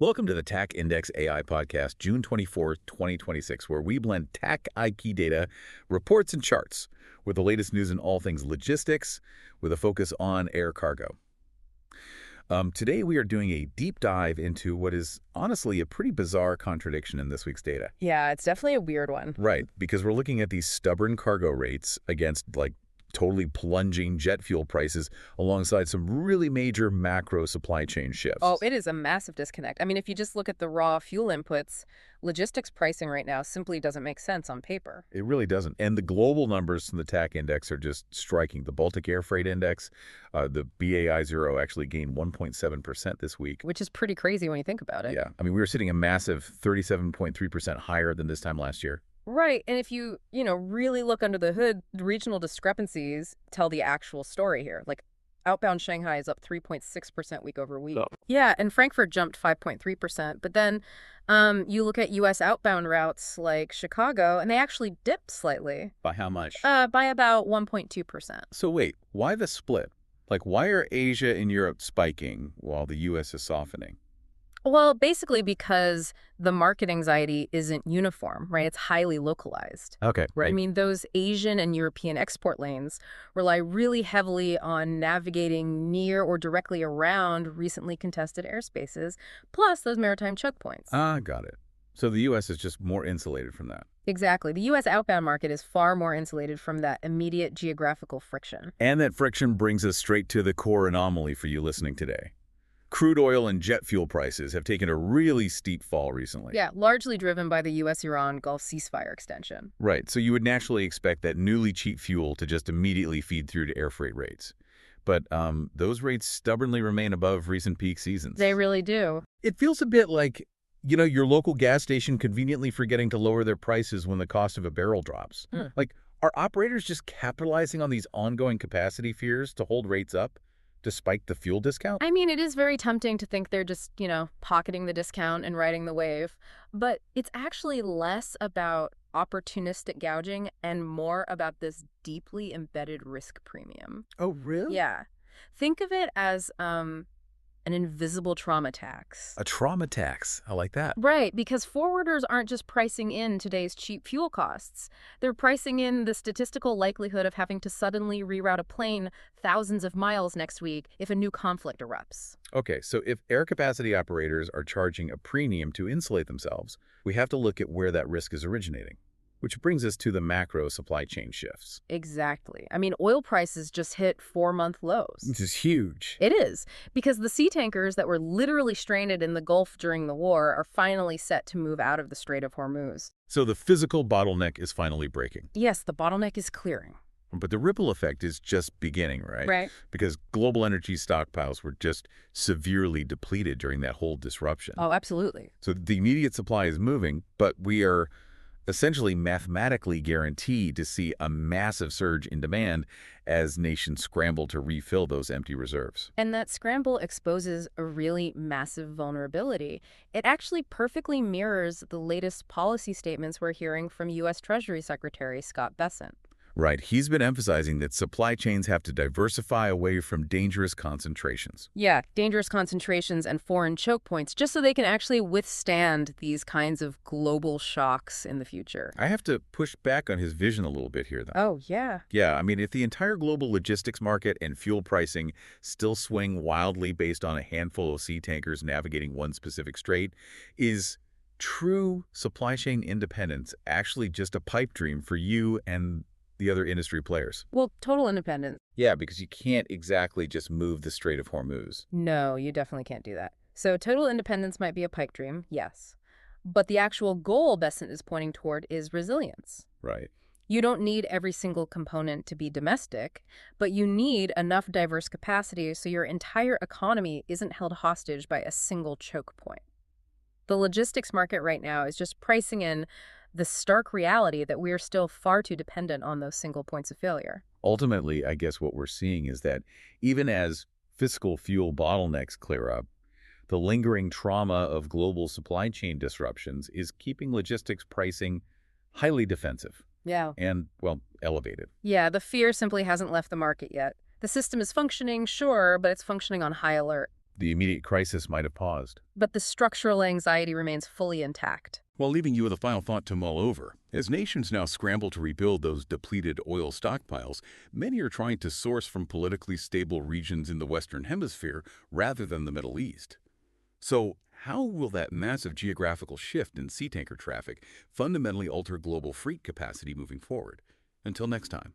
Welcome to the TAC Index AI podcast, June 24th, 2026, where we blend TAC IP data, reports, and charts with the latest news in all things logistics with a focus on air cargo. Today, we are doing a deep dive into what is honestly a pretty bizarre contradiction in this week's data. Yeah, it's definitely a weird one. Right, because we're looking at these stubborn cargo rates against totally plunging jet fuel prices alongside some really major macro supply chain shifts. Oh, it is a massive disconnect. I mean, if you just look at the raw fuel inputs, logistics pricing right now simply doesn't make sense on paper. It really doesn't. And the global numbers from the TAC index are just striking. The Baltic Air Freight Index, the BAI0 actually gained 1.7% this week. Which is pretty crazy when you think about it. Yeah. I mean, we were sitting a massive 37.3% higher than this time last year. Right. And if you really look under the hood, the regional discrepancies tell the actual story here. Like outbound Shanghai is up 3.6% week over week. Oh. Yeah, and Frankfurt jumped 5.3%. But then you look at U.S. outbound routes like Chicago, and they actually dipped slightly. By how much? By about 1.2%. So wait, why the split? Why are Asia and Europe spiking while the U.S. is softening? Well, basically because the market anxiety isn't uniform, right? It's highly localized. Okay, right. I mean, those Asian and European export lanes rely really heavily on navigating near or directly around recently contested airspaces, plus those maritime choke points. Got it. So the U.S. is just more insulated from that. Exactly. The U.S. outbound market is far more insulated from that immediate geographical friction. And that friction brings us straight to the core anomaly for you listening today. Crude oil and jet fuel prices have taken a really steep fall recently. Yeah, largely driven by the U.S.-Iran Gulf ceasefire extension. Right, so you would naturally expect that newly cheap fuel to just immediately feed through to air freight rates. But those rates stubbornly remain above recent peak seasons. They really do. It feels a bit like, your local gas station conveniently forgetting to lower their prices when the cost of a barrel drops. Are operators just capitalizing on these ongoing capacity fears to hold rates up despite the fuel discount? I mean, it is very tempting to think they're just, pocketing the discount and riding the wave. But it's actually less about opportunistic gouging and more about this deeply embedded risk premium. Oh, really? Yeah. Think of it as an invisible trauma tax. A trauma tax. I like that. Right, because forwarders aren't just pricing in today's cheap fuel costs. They're pricing in the statistical likelihood of having to suddenly reroute a plane thousands of miles next week if a new conflict erupts. Okay, so if air capacity operators are charging a premium to insulate themselves, we have to look at where that risk is originating. Which brings us to the macro supply chain shifts. Exactly. I mean, oil prices just hit 4-month lows. This is huge. It is, because the sea tankers that were literally stranded in the Gulf during the war are finally set to move out of the Strait of Hormuz. So the physical bottleneck is finally breaking. Yes, the bottleneck is clearing. But the ripple effect is just beginning, right? Right. Because global energy stockpiles were just severely depleted during that whole disruption. Oh, absolutely. So the immediate supply is moving, but we are essentially mathematically guaranteed to see a massive surge in demand as nations scramble to refill those empty reserves. And that scramble exposes a really massive vulnerability. It actually perfectly mirrors the latest policy statements we're hearing from U.S. Treasury Secretary Scott Bessent. Right. He's been emphasizing that supply chains have to diversify away from dangerous concentrations. Yeah, dangerous concentrations and foreign choke points, just so they can actually withstand these kinds of global shocks in the future. I have to push back on his vision a little bit here, though. Oh, yeah. Yeah, I mean, if the entire global logistics market and fuel pricing still swing wildly based on a handful of sea tankers navigating one specific strait, is true supply chain independence actually just a pipe dream for you and the other industry players? Well, total independence. Yeah, because you can't exactly just move the Strait of Hormuz. No, you definitely can't do that. So total independence might be a pipe dream, yes. But the actual goal Bessent is pointing toward is resilience. Right. You don't need every single component to be domestic, but you need enough diverse capacity so your entire economy isn't held hostage by a single choke point. The logistics market right now is just pricing in the stark reality that we are still far too dependent on those single points of failure. Ultimately, I guess what we're seeing is that even as fiscal fuel bottlenecks clear up, the lingering trauma of global supply chain disruptions is keeping logistics pricing highly defensive. Yeah. And, well, elevated. Yeah, the fear simply hasn't left the market yet. The system is functioning, sure, but it's functioning on high alert. The immediate crisis might have paused. But the structural anxiety remains fully intact. While leaving you with a final thought to mull over, as nations now scramble to rebuild those depleted oil stockpiles, many are trying to source from politically stable regions in the Western Hemisphere rather than the Middle East. So, how will that massive geographical shift in sea tanker traffic fundamentally alter global freight capacity moving forward? Until next time.